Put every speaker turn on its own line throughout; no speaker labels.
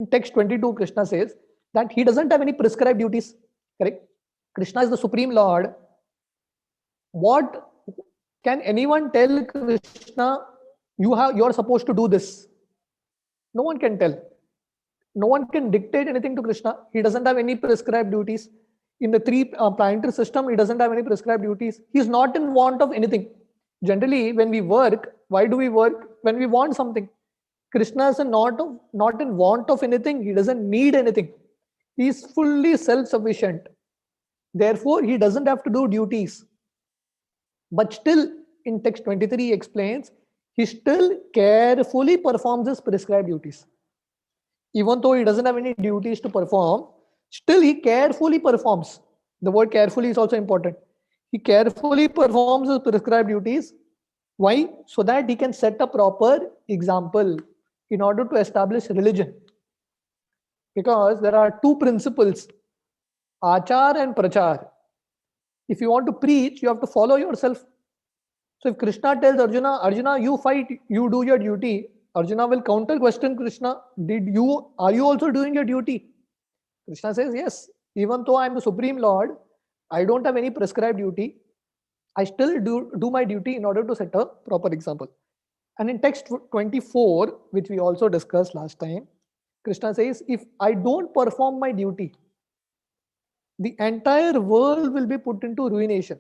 In text 22, Krishna says that he doesn't have any prescribed duties. Correct? Krishna is the Supreme Lord. What can anyone tell Krishna? You're supposed to do this. No one can tell. No one can dictate anything to Krishna. He doesn't have any prescribed duties. In the three planetary system, he doesn't have any prescribed duties. He's not in want of anything. Generally, when we work, why do we work? When we want something. Krishna is not in want of anything. He doesn't need anything. He is fully self-sufficient. Therefore, he doesn't have to do duties. But still, in text 23 explains, he still carefully performs his prescribed duties. Even though he doesn't have any duties to perform, still he carefully performs. The word carefully is also important. He carefully performs his prescribed duties. Why? So that he can set a proper example in order to establish religion. Because there are two principles, achar and prachar. If you want to preach, you have to follow yourself. So if Krishna tells Arjuna, Arjuna, you fight, you do your duty, Arjuna will counter question Krishna, are you also doing your duty? Krishna says, yes, even though I am the Supreme Lord, I don't have any prescribed duty. I still do my duty in order to set a proper example. And in text 24, which we also discussed last time, Krishna says, if I don't perform my duty, the entire world will be put into ruination.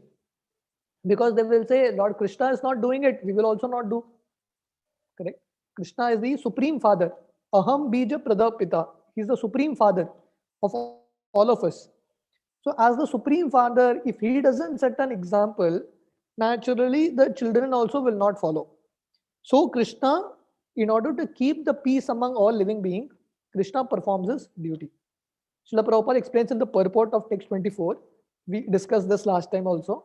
Because they will say, Lord Krishna is not doing it, we will also not do. Correct? Krishna is the Supreme Father. Aham Bija Pradapita. He is the Supreme Father of all of us. So as the Supreme Father, if he doesn't set an example, naturally the children also will not follow. So Krishna, in order to keep the peace among all living beings, Krishna performs his duty. Srila Prabhupada explains in the purport of text 24, we discussed this last time also,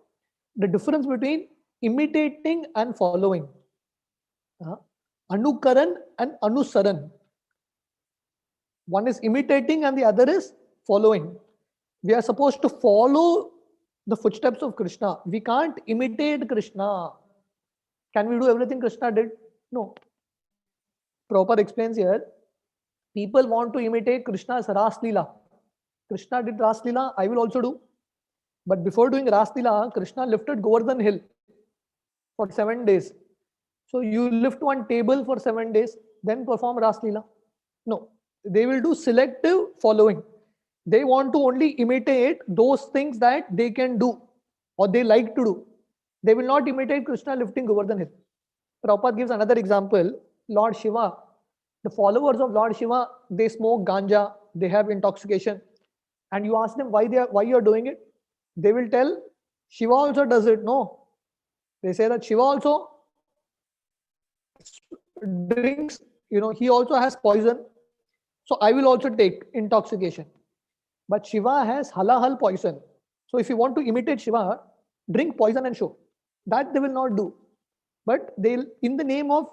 the difference between imitating and following. Anukaran and Anusaran. One is imitating and the other is following. We are supposed to follow the footsteps of Krishna. We can't imitate Krishna. Can we do everything Krishna did? No. Prabhupada explains here, people want to imitate Krishna's Ras Leela. Krishna did Ras Leela, I will also do. But before doing Ras Leela, Krishna lifted Govardhan Hill for 7 days. So you lift one table for 7 days, then perform Ras Leela. No, they will do selective following. They want to only imitate those things that they can do or they like to do. They will not imitate Krishna lifting Govardhan Hill. Prabhupada gives another example, Lord Shiva. The followers of Lord Shiva, they smoke ganja, they have intoxication. And you ask them why you are doing it. They will tell, Shiva also does it. No. They say that Shiva also drinks, he also has poison. So I will also take intoxication. But Shiva has halal poison. So if you want to imitate Shiva, drink poison and show. That they will not do. But they'll, in the name of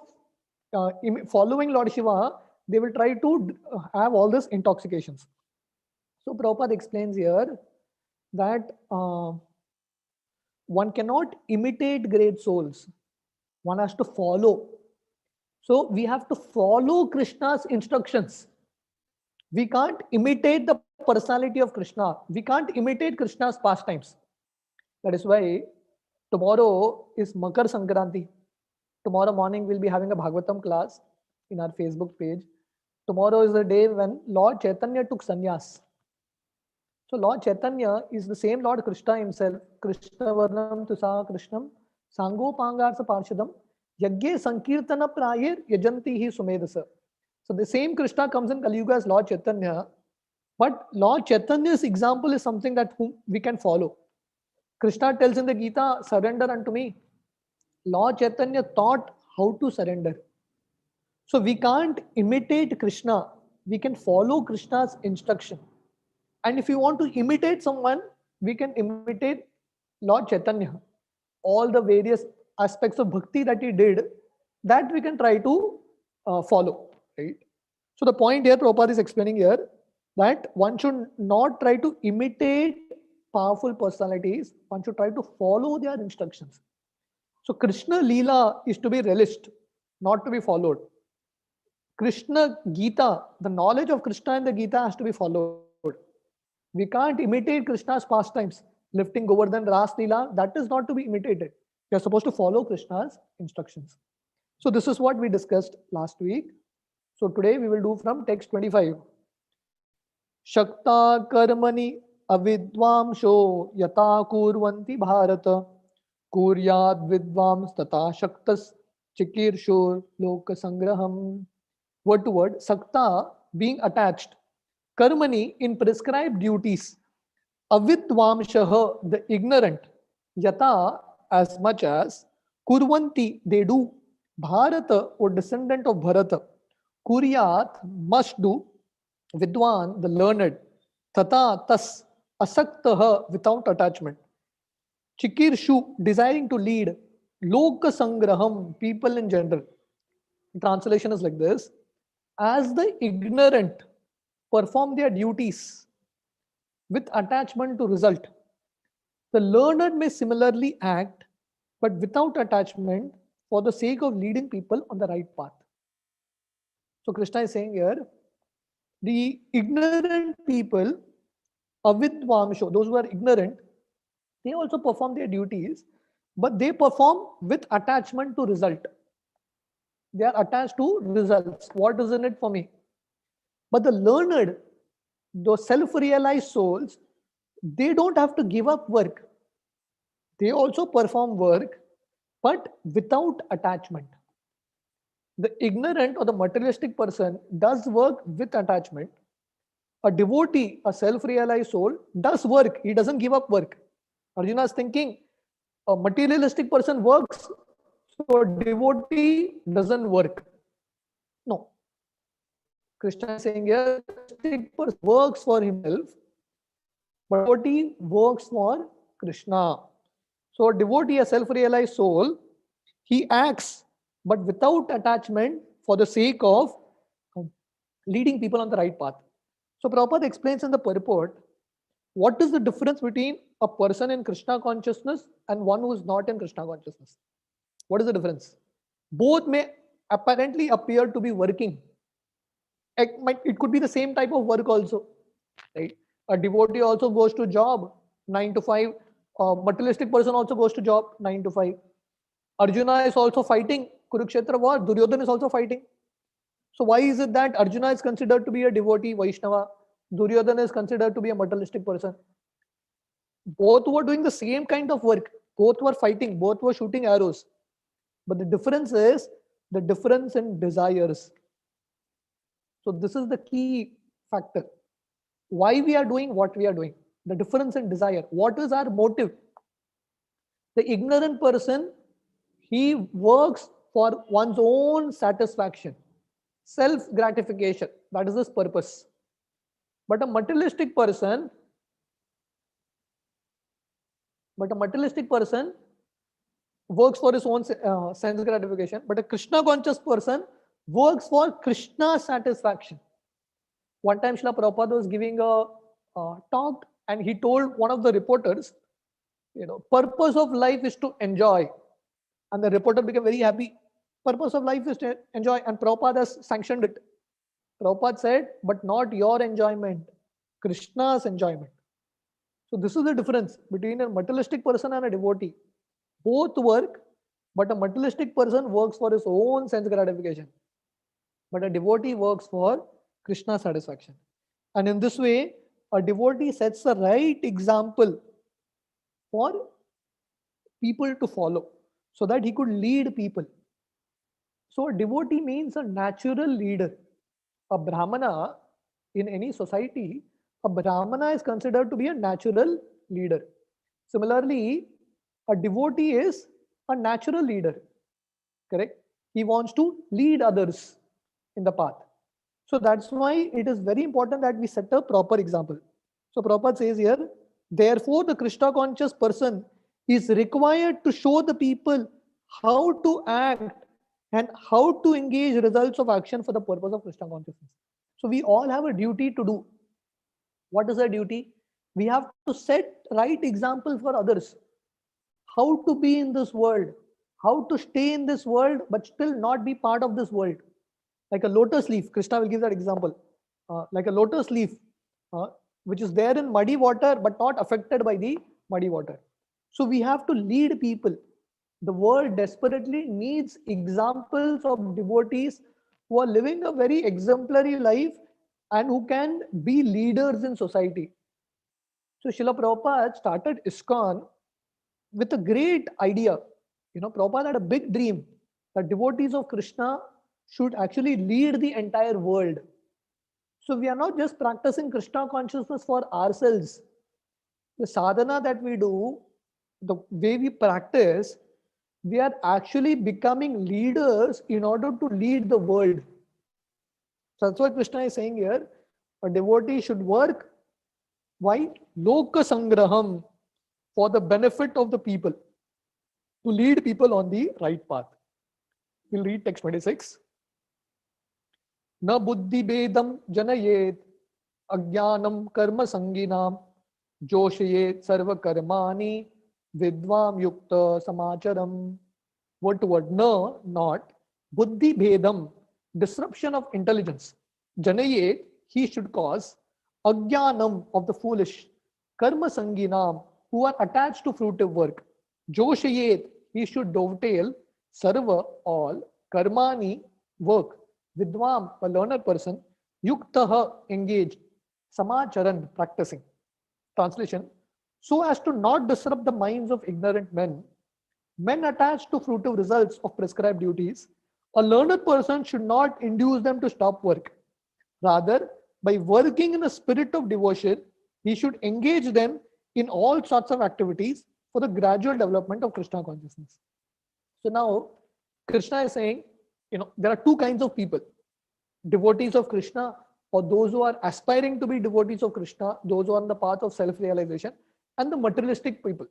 following Lord Shiva, they will try to have all these intoxications. So Prabhupada explains here that one cannot imitate great souls. One has to follow. So we have to follow Krishna's instructions. We can't imitate the personality of Krishna. We can't imitate Krishna's pastimes. That is why tomorrow is Makar Sankranti. Tomorrow morning we'll be having a Bhagavatam class in our Facebook page. Tomorrow is the day when Lord Chaitanya took sannyas. So Lord Chaitanya is the same Lord Krishna himself. Krishna Varnam Tusa Krishnam Sango Pangarsa Parshadam Yagye Sankirtana Prayir Yajanti Hi Sumedasa. So the same Krishna comes in Kali Yuga as Lord Chaitanya. But Lord Chaitanya's example is something that we can follow. Krishna tells in the Gita, surrender unto me. Lord Chaitanya taught how to surrender. So we can't imitate Krishna. We can follow Krishna's instruction. And if you want to imitate someone, we can imitate Lord Chaitanya. All the various aspects of bhakti that he did, that we can try to follow. Right? So the point here, Prabhupada is explaining here, that one should not try to imitate powerful personalities. One should try to follow their instructions. So Krishna Leela is to be relished, not to be followed. Krishna Gita, the knowledge of Krishna and the Gita has to be followed. We can't imitate Krishna's pastimes, lifting Govardhan, Ras Leela, that is not to be imitated. We are supposed to follow Krishna's instructions. So this is what we discussed last week. So today we will do from text 25. Shakta karmani avidvamsho yata kurvanti bharata kuryad vidvams tata shaktas chikirshur loka sangraham. Word to word, sakta being attached, karmani in prescribed duties, avidvamshaha the ignorant, yata as much as, kurvanti they do, bharata or descendant of Bharata, kuryat must do, vidwan the learned, tata thus, asaktaha without attachment, chikirshu desiring to lead, loka sangraham people in general. Translation is like this: as the ignorant perform their duties with attachment to result, the learned may similarly act, but without attachment for the sake of leading people on the right path. So Krishna is saying here, the ignorant people, avidvamsho, those who are ignorant, they also perform their duties, but they perform with attachment to result. They are attached to results. What is in it for me? But the learned, those self-realized souls, they don't have to give up work. They also perform work, but without attachment. The ignorant or the materialistic person does work with attachment. A devotee, a self-realized soul, does work. He doesn't give up work. Arjuna is thinking, a materialistic person works, so a devotee doesn't work. No. Krishna is saying here, materialistic person works for himself, but devotee works for Krishna. So a devotee, a self-realized soul, he acts, but without attachment for the sake of leading people on the right path. So Prabhupada explains in the purport, what is the difference between a person in Krishna consciousness and one who is not in Krishna consciousness? What is the difference? Both may apparently appear to be working. It could be the same type of work also, right? A devotee also goes to job 9 to 5. A materialistic person also goes to job 9 to 5. Arjuna is also fighting Kurukshetra war. Duryodhana is also fighting. So why is it that Arjuna is considered to be a devotee, Vaishnava? Duryodhana is considered to be a materialistic person. Both were doing the same kind of work. Both were fighting. Both were shooting arrows. But the difference is the difference in desires. So this is the key factor. Why we are doing what we are doing. The difference in desire. What is our motive? The ignorant person, he works for one's own satisfaction, self-gratification. That is his purpose. But a materialistic person works for his own sense gratification. But a Krishna conscious person works for Krishna's satisfaction. One time Srila Prabhupada was giving a talk, and he told one of the reporters, purpose of life is to enjoy. And the reporter became very happy. Purpose of life is to enjoy, and Prabhupada has sanctioned it. Prabhupada said, but not your enjoyment, Krishna's enjoyment. So this is the difference between a materialistic person and a devotee. Both work, but a materialistic person works for his own sense gratification. But a devotee works for Krishna's satisfaction. And in this way, a devotee sets the right example for people to follow so that he could lead people. So a devotee means a natural leader. A Brahmana in any society, a Brahmana is considered to be a natural leader. Similarly, a devotee is a natural leader. Correct? He wants to lead others in the path. So that's why it is very important that we set a proper example. So Prabhupada says here, therefore the Krishna conscious person is required to show the people how to act and how to engage results of action for the purpose of Krishna consciousness. So we all have a duty to do. What is our duty? We have to set right example for others. How to be in this world, how to stay in this world but still not be part of this world. Like a lotus leaf. Krishna will give that example. Like a lotus leaf, uh, which is there in muddy water but not affected by the muddy water. So we have to lead people. The world desperately needs examples of devotees who are living a very exemplary life and who can be leaders in society. So Srila Prabhupada started ISKCON with a great idea. Prabhupada had a big dream that devotees of Krishna should actually lead the entire world. So we are not just practicing Krishna consciousness for ourselves. The sadhana that we do, the way we practice, we are actually becoming leaders in order to lead the world. So that's what Krishna is saying here. A devotee should work. Why? Loka Sangraham, for the benefit of the people, to lead people on the right path. We'll read text 26. Na buddhi bedam janayet ajnanam karma sanginam joshayet sarva karmani vidvam yukta samacharam. Word to word. No, not. Buddhi bedam, disruption of intelligence. Janayet, he should cause. Ajnanam, of the foolish. Karma sanginam, who are attached to fruitive work. Joshayet, he should dovetail. Sarva, all. Karmani, work. Vidvam, a learned person. Yuktaha, engaged. Samacharan, practicing. Translation: so as to not disrupt the minds of ignorant men, men attached to fruitive results of prescribed duties, a learned person should not induce them to stop work. Rather, by working in a spirit of devotion, he should engage them in all sorts of activities for the gradual development of Krishna consciousness. So now, Krishna is saying, there are two kinds of people: devotees of Krishna, or those who are aspiring to be devotees of Krishna, those who are on the path of self-realization, and the materialistic people.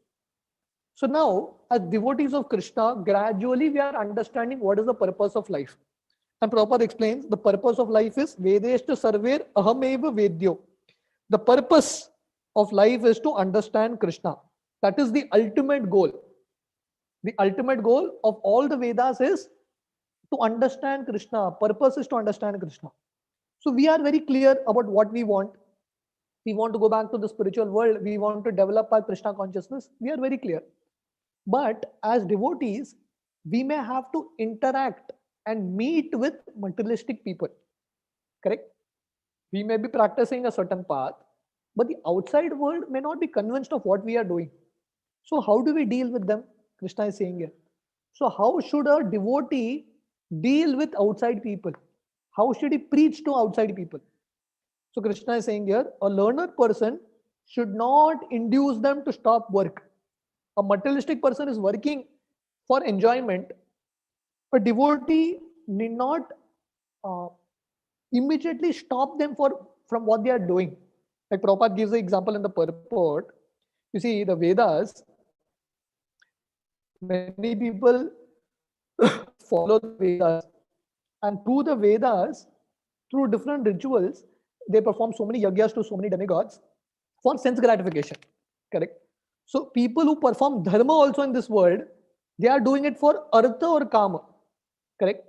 So now, as devotees of Krishna, gradually we are understanding what is the purpose of life. And Prabhupada explains the purpose of life is Vedeshta Sarver Ahameva Vedyo. The purpose of life is to understand Krishna. That is the ultimate goal. The ultimate goal of all the Vedas is to understand Krishna. Purpose is to understand Krishna. So we are very clear about what we want. We want to go back to the spiritual world. We want to develop our Krishna consciousness. We are very clear. But as devotees, we may have to interact and meet with materialistic people. Correct? We may be practicing a certain path, but the outside world may not be convinced of what we are doing. So how do we deal with them? Krishna is saying here. So how should a devotee deal with outside people? How should he preach to outside people? So Krishna is saying here, a learned person should not induce them to stop work. A materialistic person is working for enjoyment. A devotee need not immediately stop them from what they are doing. Like Prabhupada gives the example in the purport. You see, the Vedas, many people follow the Vedas, and through the Vedas, through different rituals, they perform so many yagyas to so many demigods for sense gratification. Correct? So people who perform dharma also in this world, they are doing it for artha or kama. Correct?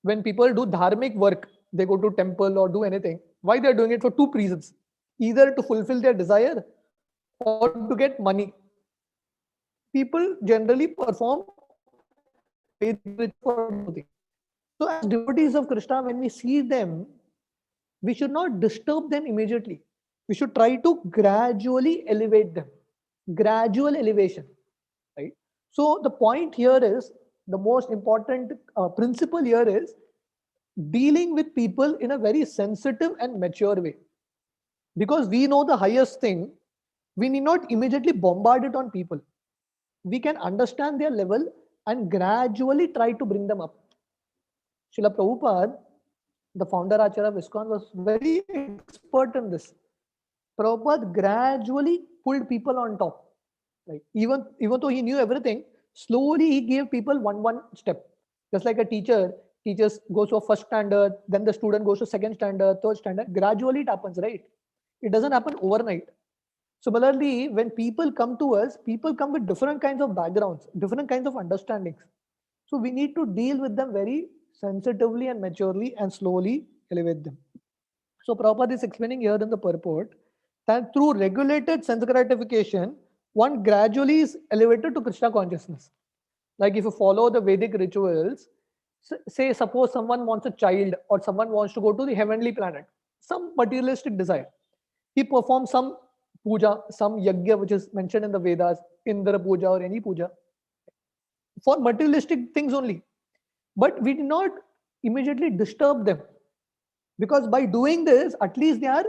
When people do dharmic work, they go to temple or do anything. Why they are doing it? For two reasons: either to fulfill their desire or to get money. People generally perform for nothing. So as devotees of Krishna, when we see them, we should not disturb them immediately. We should try to gradually elevate them. Gradual elevation, right? So the point here is, the most important principle here is dealing with people in a very sensitive and mature way. Because we know the highest thing, we need not immediately bombard it on people. We can understand their level and gradually try to bring them up. Srila Prabhupada, the founder Acharya of ISKCON, was very expert in this. Prabhupada gradually pulled people on top. Right? Even though he knew everything, slowly he gave people one step. Just like a teacher goes to first standard, then the student goes to second standard, third standard. Gradually it happens, right? It doesn't happen overnight. Similarly, when people come to us, people come with different kinds of backgrounds, different kinds of understandings. So we need to deal with them very sensitively and maturely and slowly elevate them. So Prabhupada is explaining here in the purport that through regulated sense gratification, one gradually is elevated to Krishna consciousness. Like if you follow the Vedic rituals, say suppose someone wants a child or someone wants to go to the heavenly planet, some materialistic desire. He performs some puja, some yajna which is mentioned in the Vedas, Indra puja or any puja, for materialistic things only. But we did not immediately disturb them, because by doing this, at least they are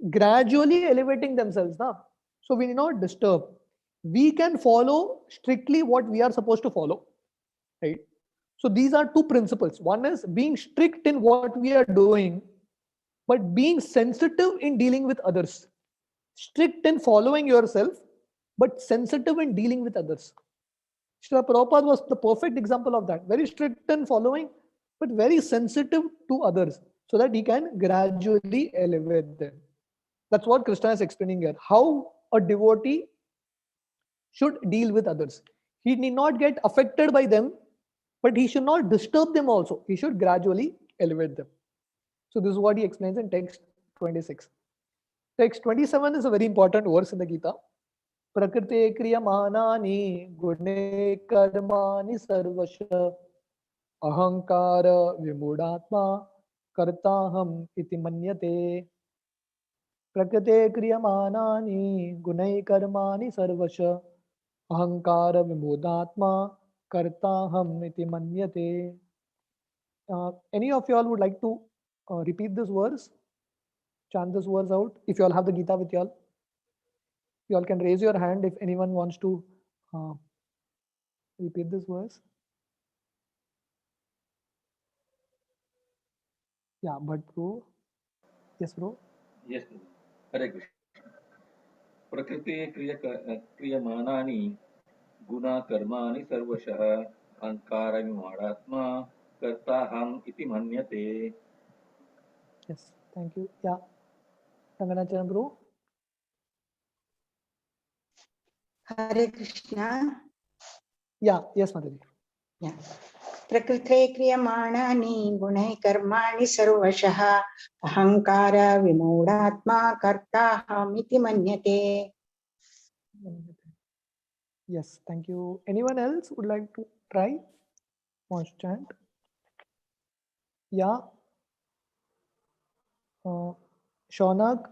gradually elevating themselves. Now, so we need not disturb. We can follow strictly what we are supposed to follow, right? So these are two principles. One is being strict in what we are doing, but being sensitive in dealing with others. Strict in following yourself, but sensitive in dealing with others. Srila Prabhupada was the perfect example of that. Very strict in following, but very sensitive to others, so that he can gradually elevate them. That's what Krishna is explaining here. How a devotee should deal with others. He need not get affected by them, but he should not disturb them also. He should gradually elevate them. So this is what he explains in text 26. Text 27 is a very important verse in the Gita. Prakrite kriyamanani gune karmani sarvasha ahankara vimudatma kartaham iti manyate. Prakrite kriyamanani gunai karmani sarvasha ahankara vimudatma kartaham iti manyate. Any of you all would like to repeat this verse? Chant this verse out. If you all have the Gita with you all can raise your hand if anyone wants to repeat this verse. Yeah, but bro. Yes, bro.
Yes, Hare Krishna. Prakriti kriyamanani guna karmani sarvashah ankara vimadatma kartaham iti manyate.
Yes, thank you. Yeah, Ranganachan bro.
Hare Krishna.
Yeah, yes, Mataji.
Yeah. Prakrite kriyamani gunai karmani sarvashah ahankara vimudatma kartaham iti manyate.
Yes, thank you. Anyone else would like to try? Wants to chant? Yeah. Shaunak,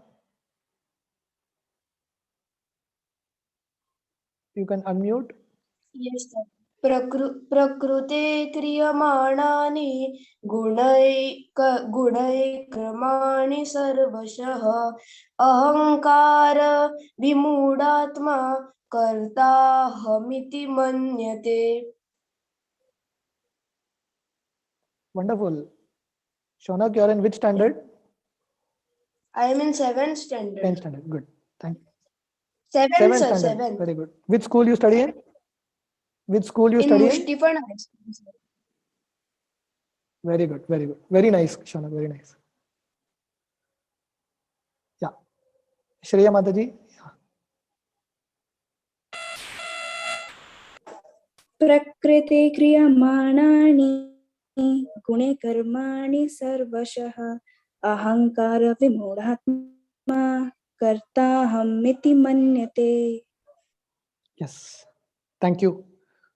you can unmute.
Yes, sir. प्रकृते क्रियमाणानि गुणैक्रमाणि सर्वशः अहङ्कार विमूढात्मा कर्ताहमिति मन्यते.
Wonderful. Shaunak, you are in which standard?
I am in 7th standard.
10th standard. Good. Thank you.
7th, sir,
standard.
7th.
Very good. Which school you study in? Which school you study in?
Mushtifan High School, sir.
Very good. Very good. Very nice, Shaunak. Very nice. Yeah. Shreya Mataji.
प्रकृते क्रियमाणानि गुणे कर्माणि सर्वशः अहंकार विमूढात्मा कर्ताहमिति मन्यते.
Yes. Thank you.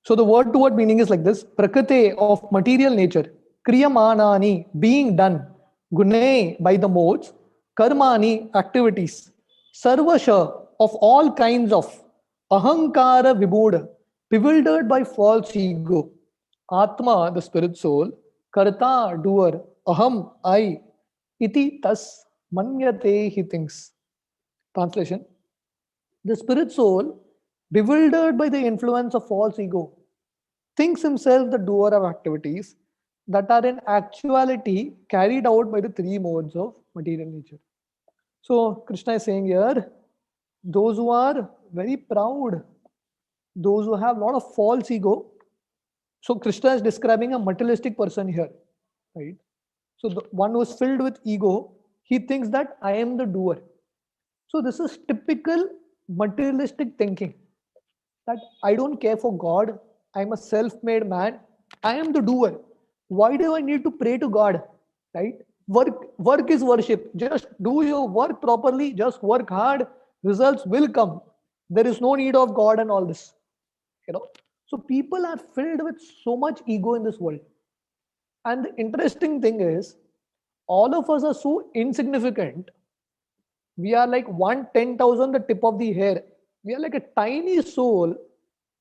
So the word to word meaning is like this: Prakrite of material nature, Kriyamanani being done, Gune by the modes, Karmani activities, Sarvasha of all kinds of, Ahankara Vibhuda bewildered by false ego, Atma the spirit soul, Karta doer, Aham I, Iti thus Manyate he thinks. Translation: the spirit soul, bewildered by the influence of false ego, thinks himself the doer of activities that are in actuality carried out by the three modes of material nature. So Krishna is saying here, those who are very proud, those who have a lot of false ego. So Krishna is describing a materialistic person here, right? So the one who is filled with ego, he thinks that I am the doer. So this is typical materialistic thinking, that I don't care for God, I'm a self-made man, I am the doer. Why do I need to pray to God? Right? Work is worship. Just do your work properly, just work hard, results will come. There is no need of God and all this. So people are filled with so much ego in this world. And the interesting thing is, all of us are so insignificant. We are like 1/10,000 the tip of the hair. We are like a tiny soul,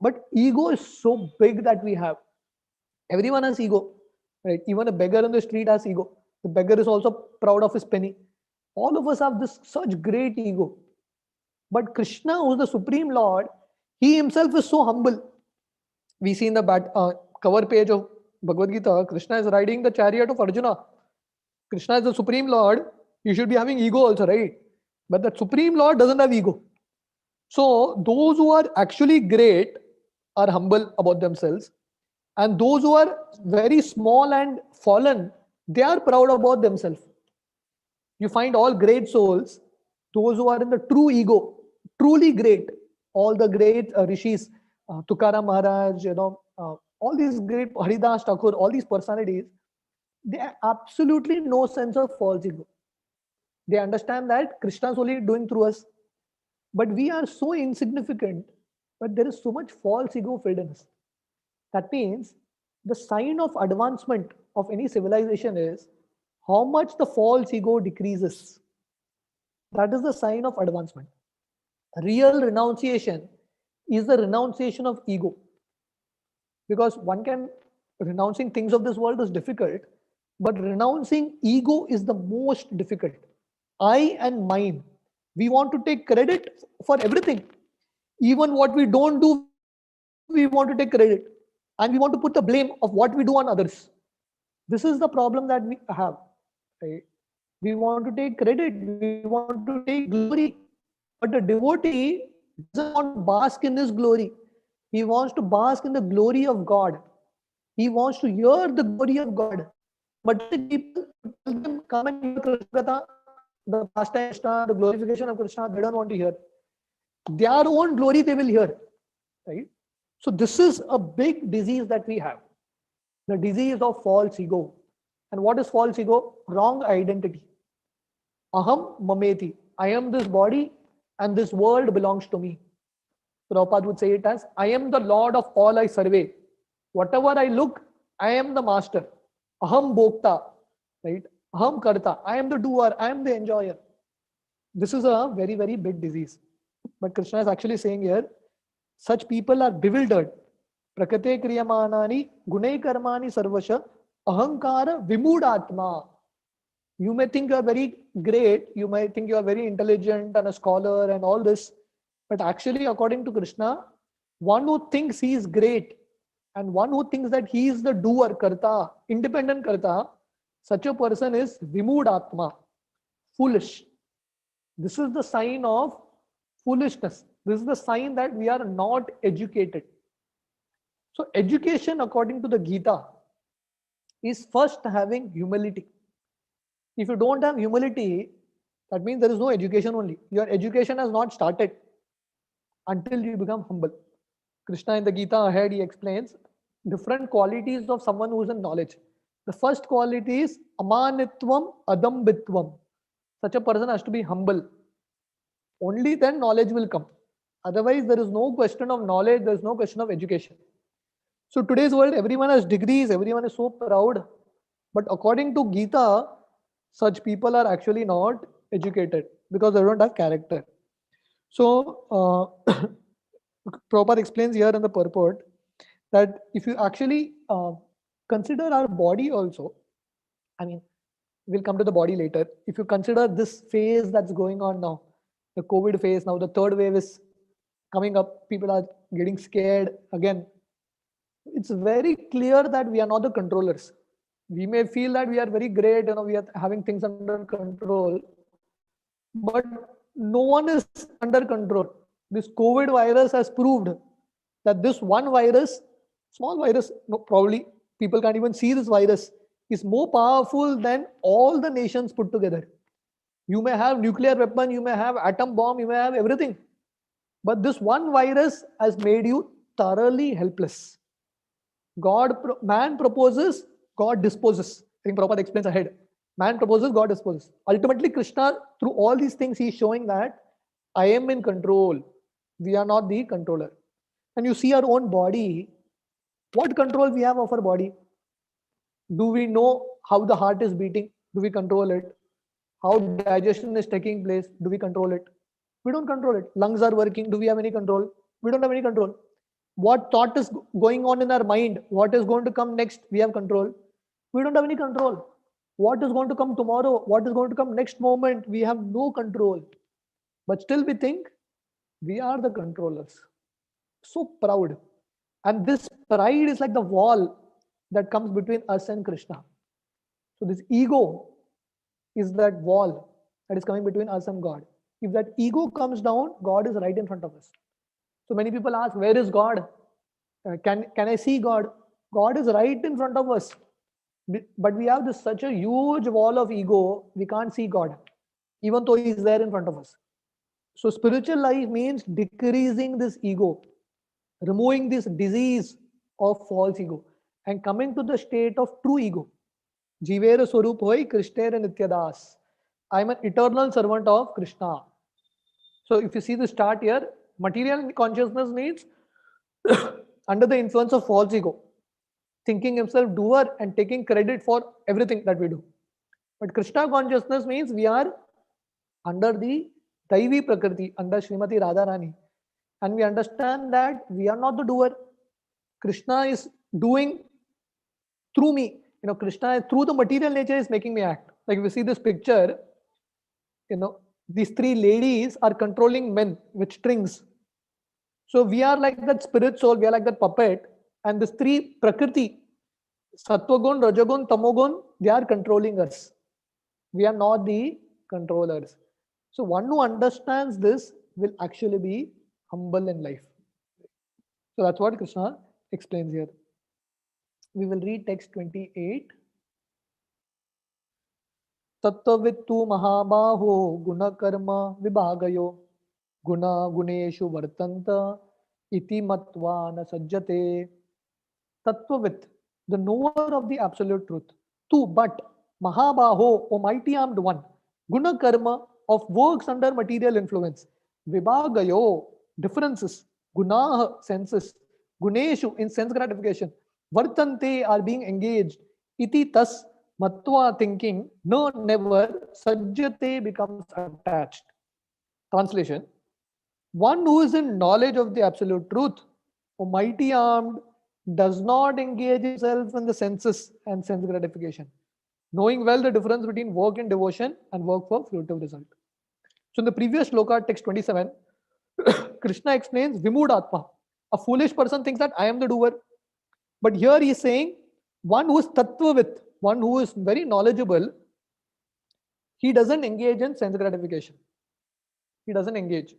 but ego is so big that we have. Everyone has ego, right? Even a beggar on the street has ego. The beggar is also proud of his penny. All of us have this such great ego. But Krishna, who is the Supreme Lord, he himself is so humble. We see in the cover page of Bhagavad Gita, Krishna is riding the chariot of Arjuna. Krishna is the Supreme Lord. He should be having ego also, right? But the Supreme Lord doesn't have ego. So those who are actually great are humble about themselves. And those who are very small and fallen, they are proud about themselves. You find all great souls, those who are in the true ego, truly great. All the great rishis, Tukaram Maharaj, all these great Haridas Thakur, all these personalities, they have absolutely no sense of false ego. They understand that Krishna is only doing through us. But we are so insignificant, but there is so much false ego filled in us. That means the sign of advancement of any civilization is how much the false ego decreases. That is the sign of advancement. Real renunciation is the renunciation of ego. Because renouncing things of this world is difficult, but renouncing ego is the most difficult. I and mine. We want to take credit for everything. Even what we don't do, we want to take credit. And we want to put the blame of what we do on others. This is the problem that we have. Right? We want to take credit. We want to take glory. But the devotee doesn't want to bask in his glory. He wants to bask in the glory of God. He wants to hear the glory of God. But the people tell them, come and hear Krishna, the pastime Krishna, the glorification of Krishna, they don't want to hear. Their own glory they will hear. Right? So this is a big disease that we have. The disease of false ego. And what is false ego? Wrong identity. Aham mameti. I am this body and this world belongs to me. Prabhupada would say it as, I am the Lord of all I survey. Whatever I look, I am the master. Aham bhokta. Right? Aham karta. I am the doer. I am the enjoyer. This is a very, very big disease. But Krishna is actually saying here, such people are bewildered. Prakate kriyamanani gunai karmani sarvasha ahankara vimudatma. You may think you are very great. You may think you are very intelligent and a scholar and all this. But actually, according to Krishna, one who thinks he is great and one who thinks that he is the doer, karta, independent karta, such a person is vimudatma, foolish. This is the sign of foolishness. This is the sign that we are not educated. So education, according to the Gita, is first having humility. If you don't have humility, that means there is no education only. Your education has not started until you become humble. Krishna in the Gita ahead, he explains different qualities of someone who is in knowledge. The first quality is amanitvam adambitvam. Such a person has to be humble. Only then knowledge will come. Otherwise, there is no question of knowledge, there is no question of education. So today's world, everyone has degrees, everyone is so proud. But according to Gita, such people are actually not educated because they don't have character. So Prabhupada explains here in the purport that if you actually consider our body also, I mean, we'll come to the body later. If you consider this phase that's going on now, the COVID phase, now the third wave is coming up, people are getting scared again. It's very clear that we are not the controllers. We may feel that we are very great, we are having things under control, but no one is under control. This COVID virus has proved that this one virus, small virus, probably people can't even see this virus, is more powerful than all the nations put together. You may have nuclear weapon, you may have atom bomb, you may have everything. But this one virus has made you thoroughly helpless. Man proposes, God disposes. I think Prabhupada explains ahead. Man proposes, God disposes. Ultimately, Krishna, through all these things, he is showing that I am in control. We are not the controller. And you see our own body. What control we have of our body? Do we know how the heart is beating? Do we control it? How digestion is taking place? Do we control it? We don't control it. Lungs are working. Do we have any control? We don't have any control. What thought is going on in our mind? What is going to come next? We have control. We don't have any control. What is going to come tomorrow? What is going to come next moment? We have no control. But still we think we are the controllers. So proud. And this pride is like the wall that comes between us and Krishna. So this ego is that wall that is coming between us and God. If that ego comes down, God is right in front of us. So many people ask, where is God? Can I see God? God is right in front of us. But we have this such a huge wall of ego, we can't see God, even though He is there in front of us. So spiritual life means decreasing this ego, removing this disease of false ego, and coming to the state of true ego. Jivera Swarup Hoi Krishnera Nityadas. I am an eternal servant of Krishna. So if you see the start here, material consciousness means under the influence of false ego, thinking himself doer and taking credit for everything that we do. But Krishna consciousness means we are under the Daivi Prakriti, under Srimati Radharani. And we understand that we are not the doer. Krishna is doing through me. Krishna through the material nature is making me act. Like if you see this picture, these three ladies are controlling men with strings. So we are like that spirit soul, we are like that puppet, and these three Prakriti, Sattvagun, Rajagun, Tamogun, they are controlling us. We are not the controllers. So one who understands this will actually be humble in life. So that's what Krishna explains here. We will read text 28. Tattvittu mahabaho guna karma vibhagayo guna guneshu vartanta iti matva na sajjate. Tattvit, the knower of the absolute truth. Tu, but mahabaho, O mighty armed one, guna karma, of works under material influence, vibhagayo, differences, gunah, senses, guneshu, in sense gratification, vartante, are being engaged, iti, thus, matva, thinking, no, never, sajjate, becomes attached. Translation: one who is in knowledge of the absolute truth, O mighty armed, does not engage himself in the senses and sense gratification, knowing well the difference between work in devotion and work for fruitive result. So in the previous shloka, text 27, Krishna explains Vimudatma. A foolish person thinks that I am the doer. But here he is saying one who is tattvavit, one who is very knowledgeable, he doesn't engage in sense gratification. He doesn't engage,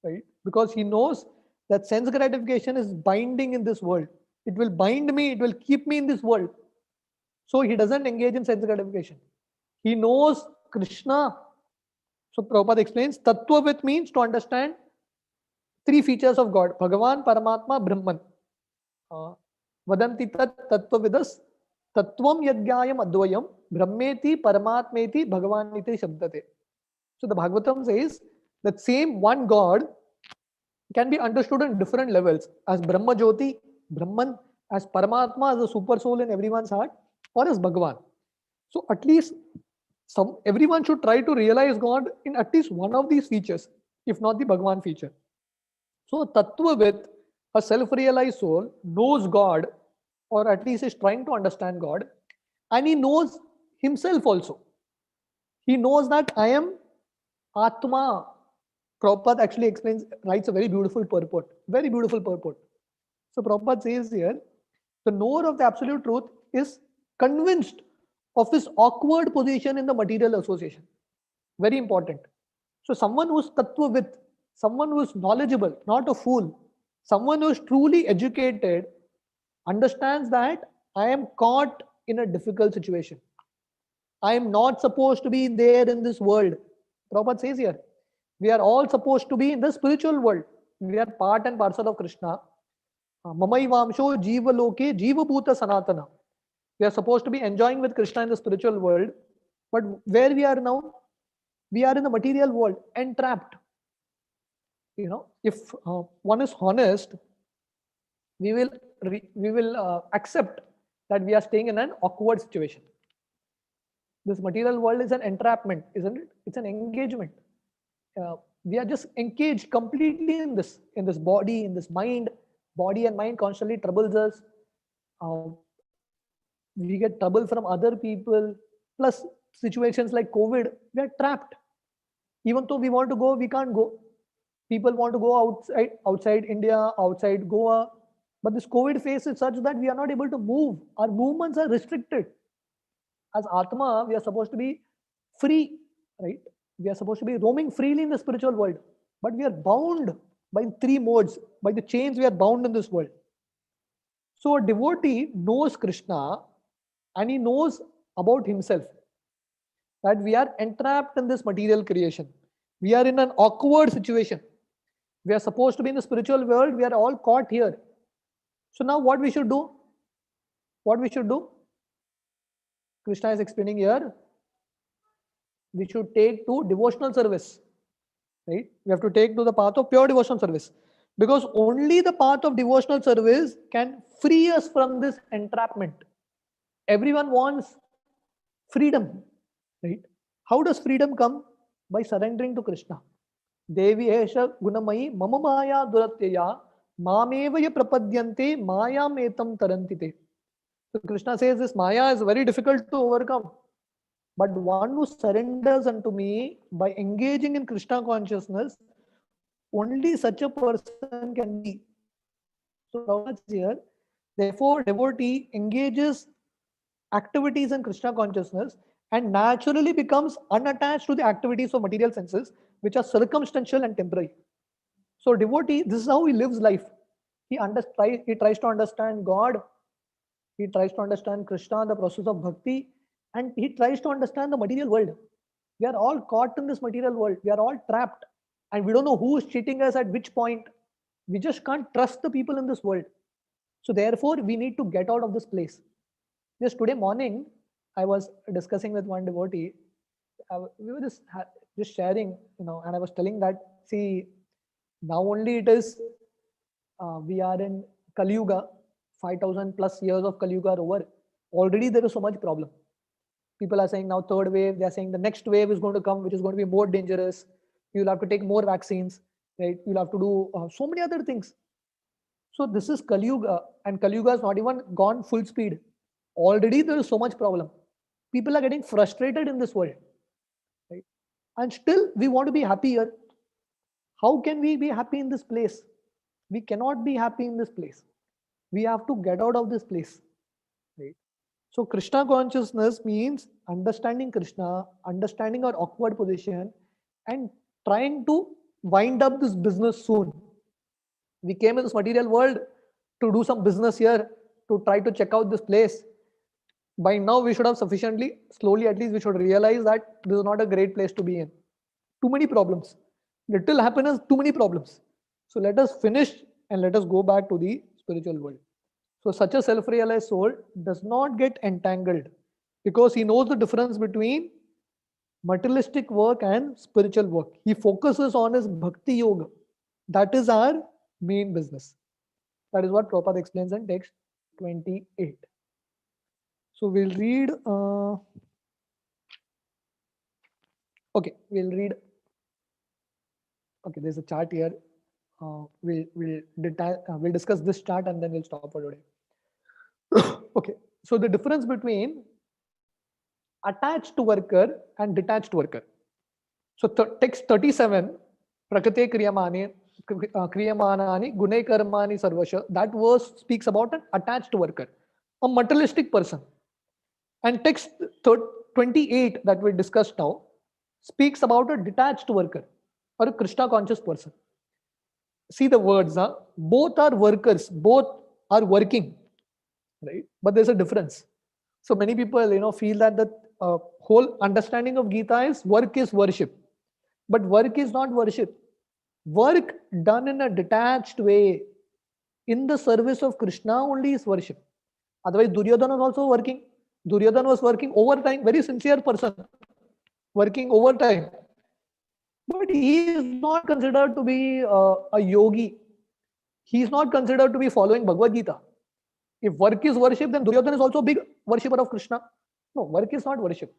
right? Because he knows that sense gratification is binding in this world. It will bind me, it will keep me in this world. So he doesn't engage in sense gratification. He knows Krishna. So Prabhupada explains, Tattvavit means to understand three features of God: Bhagavan, Paramatma, Brahman. Vadanti tat tattvavidas tattvam yadgyayam advayam brahmeti paramatmeti bhagavaniti shabdate. So the Bhagavatam says that same one God can be understood in different levels, as Brahma Jyoti, Brahman, as Paramatma, as the super soul in everyone's heart, or as Bhagavan. So at least everyone should try to realize God in at least one of these features, if not the Bhagavan feature. So Tattvavit, a self-realized soul, knows God, or at least is trying to understand God, and he knows himself also. He knows that I am Atma. Prabhupada actually writes a very beautiful purport. Very beautiful purport. So Prabhupada says here, the knower of the absolute truth is convinced of his awkward position in the material association. Very important. So someone who is tattvavit, someone who is knowledgeable, not a fool, someone who is truly educated, understands that I am caught in a difficult situation. I am not supposed to be there in this world. Prabhupada says here, we are all supposed to be in the spiritual world. We are part and parcel of Krishna. Mamai vamsho jiva loke jiva bhuta sanatana. We are supposed to be enjoying with Krishna in the spiritual world, but where we are now, we are in the material world, entrapped. If one is honest, we will accept that we are staying in an awkward situation. This material world is an entrapment, isn't it? It's an engagement. We are just engaged completely in this body, in this mind. Body and mind constantly troubles us. We get trouble from other people. Plus situations like COVID, we are trapped. Even though we want to go, we can't go. People want to go outside India, outside Goa. But this COVID phase is such that we are not able to move. Our movements are restricted. As Atma, we are supposed to be free, right? We are supposed to be roaming freely in the spiritual world. But we are bound by 3 modes. By the chains, we are bound in this world. So a devotee knows Krishna and he knows about himself, that we are entrapped in this material creation. We are in an awkward situation. We are supposed to be in the spiritual world. We are all caught here. So now what we should do? What we should do? Krishna is explaining here. We should take to devotional service. Right? We have to take to the path of pure devotional service. Because only the path of devotional service can free us from this entrapment. Everyone wants freedom. Right? How does freedom come? By surrendering to Krishna. Devi Esha Gunamayi Mama Maya Duratyaya Mamevaya Prapadyante Maya Metam Tarantite. So Krishna says this Maya is very difficult to overcome. But one who surrenders unto me by engaging in Krishna consciousness, only such a person can be. So here, therefore, devotee engages activities in Krishna consciousness and naturally becomes unattached to the activities of material senses, which are circumstantial and temporary. So devotee, this is how he lives life. He tries to understand God. He tries to understand Krishna, the process of bhakti, and he tries to understand the material world. We are all caught in this material world. We are all trapped. And we don't know who is cheating us at which point. We just can't trust the people in this world. So therefore, we need to get out of this place. Just today morning, I was discussing with one devotee. We were just sharing, and I was telling that, see, now only it is, we are in Kali Yuga, 5,000 plus years of Kali Yuga are over. Already there is so much problem. People are saying now 3rd wave, they are saying the next wave is going to come, which is going to be more dangerous. You'll have to take more vaccines, right? You'll have to do so many other things. So this is Kali Yuga, and Kali Yuga has not even gone full speed. Already there is so much problem. People are getting frustrated in this world, right? And still we want to be happy here. How can we be happy in this place? We cannot be happy in this place. We have to get out of this place, right? So Krishna consciousness means understanding Krishna, understanding our awkward position, and trying to wind up this business soon. We came in this material world to do some business here, to try to check out this place. By now we should have slowly at least we should realize that this is not a great place to be in. Too many problems. Little happiness, too many problems. So let us finish and let us go back to the spiritual world. So such a self-realized soul does not get entangled because he knows the difference between materialistic work and spiritual work. He focuses on his bhakti yoga. That is our main business. That is what Prabhupada explains in text 28. So we'll read. Okay, we'll read. Okay, there's a chart here. We'll discuss this chart and then we'll stop for today. Okay, so the difference between attached worker and detached worker. So text 37, Prakate Kriyamanani Gune Karmani Sarvasha, that verse speaks about an attached worker, a materialistic person. And text 28 that we discussed now speaks about a detached worker or a Krishna conscious person. See the words, both are workers, both are working, right? But there's a difference. So many people, feel that the whole understanding of Gita is worship. But work is not worship. Work done in a detached way, in the service of Krishna only is worship. Otherwise, Duryodhana was also working. Duryodhana was working overtime, very sincere person, working overtime. But he is not considered to be a yogi. He is not considered to be following Bhagavad Gita. If work is worship, then Duryodhana is also a big worshipper of Krishna. No, work is not worship.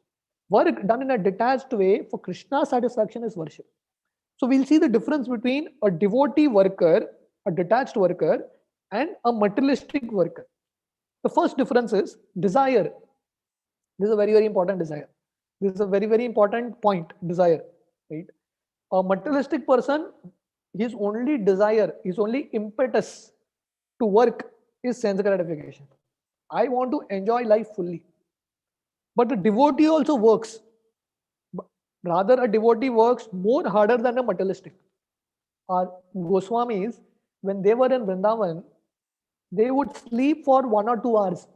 Work done in a detached way for Krishna's satisfaction is worship. So we'll see the difference between a devotee worker, a detached worker, and a materialistic worker. The first difference is desire. This is a very, very important desire. This is a very, very important point, desire. Right? A materialistic person, his only desire, his only impetus to work is sense gratification. I want to enjoy life fully. But a devotee also works. Rather, a devotee works more harder than a materialistic. Our Goswamis, when they were in Vrindavan, they would sleep for 1 or 2 hours.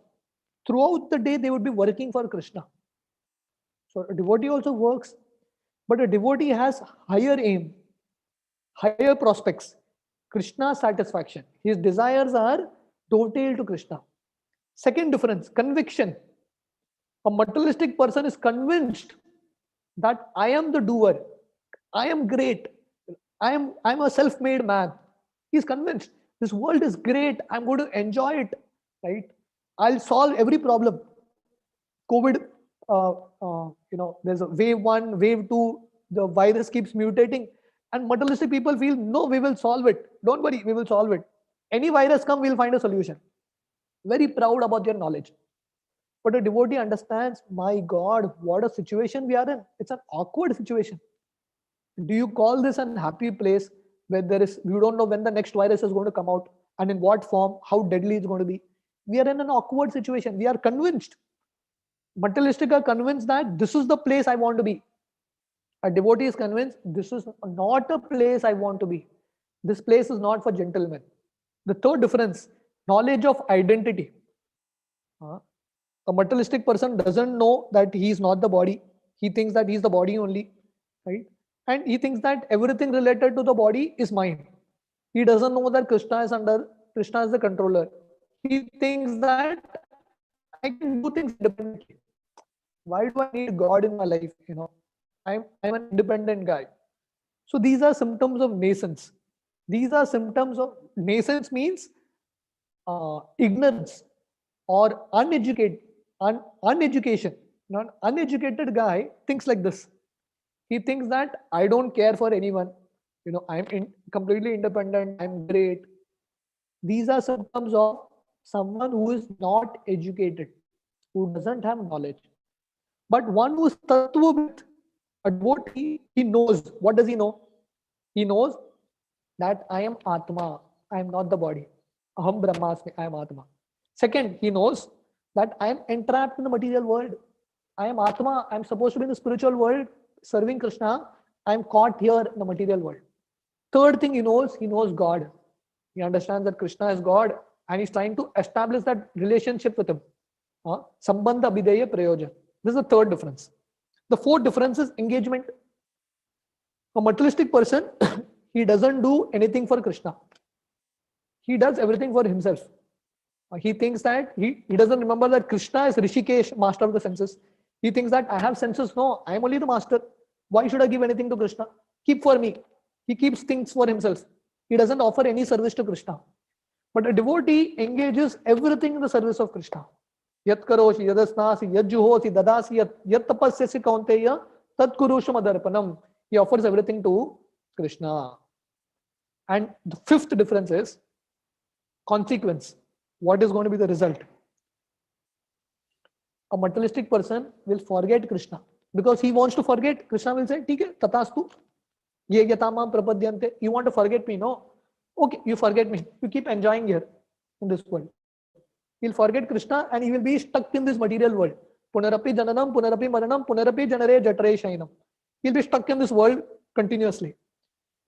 Throughout the day, they would be working for Krishna. So a devotee also works, but a devotee has higher aim, higher prospects, Krishna's satisfaction. His desires are dovetailed to Krishna. Second difference, conviction. A materialistic person is convinced that I am the doer, I am great, I'm a self-made man. He's convinced this world is great, I'm going to enjoy it, right? I'll solve every problem. COVID, there's a wave 1, wave 2, the virus keeps mutating, and materialistic people feel, no, we will solve it. Don't worry, we will solve it. Any virus come, we'll find a solution. Very proud about their knowledge. But a devotee understands, my God, what a situation we are in. It's an awkward situation. Do you call this an happy place where you don't know when the next virus is going to come out and in what form, how deadly it's going to be? We are in an awkward situation. We are convinced. Materialistic are convinced that this is the place I want to be. A devotee is convinced this is not a place I want to be. This place is not for gentlemen. The third difference, knowledge of identity. A materialistic person doesn't know that he is not the body. He thinks that he is the body only, right? And he thinks that everything related to the body is mine. He doesn't know that Krishna is the controller. He thinks that I can do things independently. Why do I need God in my life? I'm an independent guy. So these are symptoms of nascence. These are symptoms of nascence means ignorance or uneducation. Not uneducated guy thinks like this. He thinks that I don't care for anyone. I'm completely independent. I'm great. These are symptoms of someone who is not educated, who doesn't have knowledge. But one who is tattvavit, a devotee, he knows. What does he know? He knows that I am Atma. I am not the body. Aham Brahmasmi. I am Atma. Second, he knows that I am entrapped in the material world. I am Atma. I am supposed to be in the spiritual world serving Krishna. I am caught here in the material world. Third thing he knows God. He understands that Krishna is God and he's trying to establish that relationship with him. Sambandha abhideya prayojan. This is the third difference. The fourth difference is engagement. A materialistic person, he doesn't do anything for Krishna. He does everything for himself. He thinks that he doesn't remember that Krishna is Rishikesh, master of the senses. He thinks that I have senses. No, I am only the master. Why should I give anything to Krishna? Keep for me. He keeps things for himself. He doesn't offer any service to Krishna. But a devotee engages everything in the service of Krishna. Yat karoshi, yadasnasi, yat juhosi, dadasi, yat tapasyasi kaunteya, tat kurusham adarpanam. He offers everything to Krishna. And the fifth difference is consequence. What is going to be the result? A materialistic person will forget Krishna because he wants to forget. Krishna will say, "Theek hai, tatastu, ye yatamam prapadyante." You want to forget me? No. Okay, you forget me. You keep enjoying here in this world. He'll forget Krishna and he will be stuck in this material world. Punarapi jananam, punarapi maranam, punarapi janare jatare shainam. He'll be stuck in this world continuously.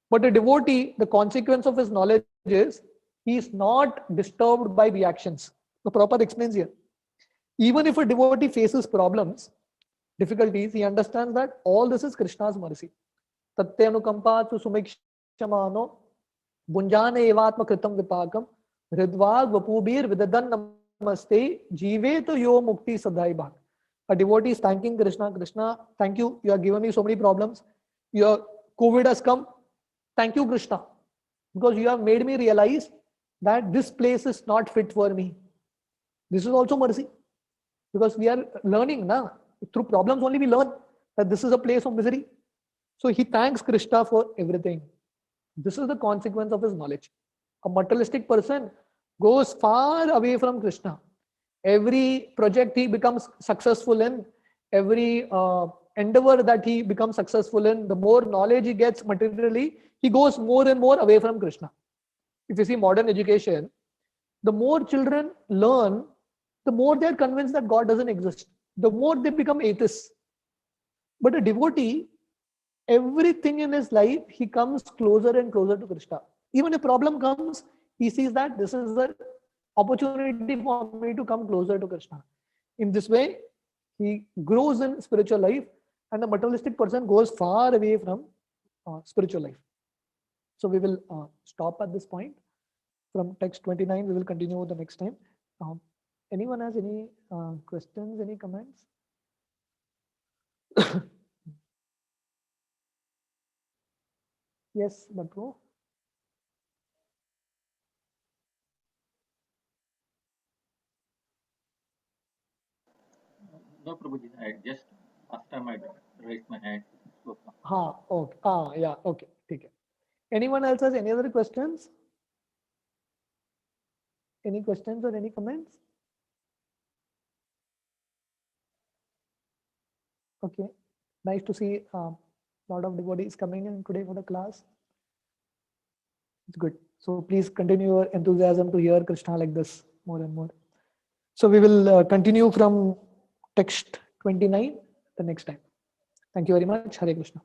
But a devotee, the consequence of his knowledge is he is not disturbed by reactions. The Prabhupada explains here. Even if a devotee faces problems, difficulties, he understands that all this is Krishna's mercy. Tatyanukampa tu sumikshamano bunjane evatma kritam vipakam hridvag vapubir vidadan namaste, jivet yo mukti sadai bhag. A devotee is thanking Krishna. Krishna, thank you. You have given me so many problems. Your COVID has come. Thank you, Krishna, because you have made me realize that this place is not fit for me. This is also mercy, because we are learning now. Through problems only we learn that this is a place of misery. So he thanks Krishna for everything. This is the consequence of his knowledge. A materialistic person goes far away from Krishna. Every project he becomes successful in, every endeavor that he becomes successful in, the more knowledge he gets materially, he goes more and more away from Krishna. If you see modern education, the more children learn, the more they are convinced that God doesn't exist. The more they become atheists. But a devotee, everything in his life, he comes closer and closer to Krishna. Even if a problem comes, he sees that this is an opportunity for me to come closer to Krishna. In this way, he grows in spiritual life, and the materialistic person goes far away from spiritual life. So we will stop at this point. From text 29, we will continue the next time. Anyone has any questions, any comments? Yes, Bhattu.
No, Prabhuji, I just last time I raised my hand.
Okay. Yeah, okay. Okay. Anyone else has any other questions? Any questions or any comments? Okay. Nice to see a lot of devotees coming in today for the class. It's good. So please continue your enthusiasm to hear Krishna like this more and more. So we will continue from text 29 the next time. Thank you very much. Hare Krishna.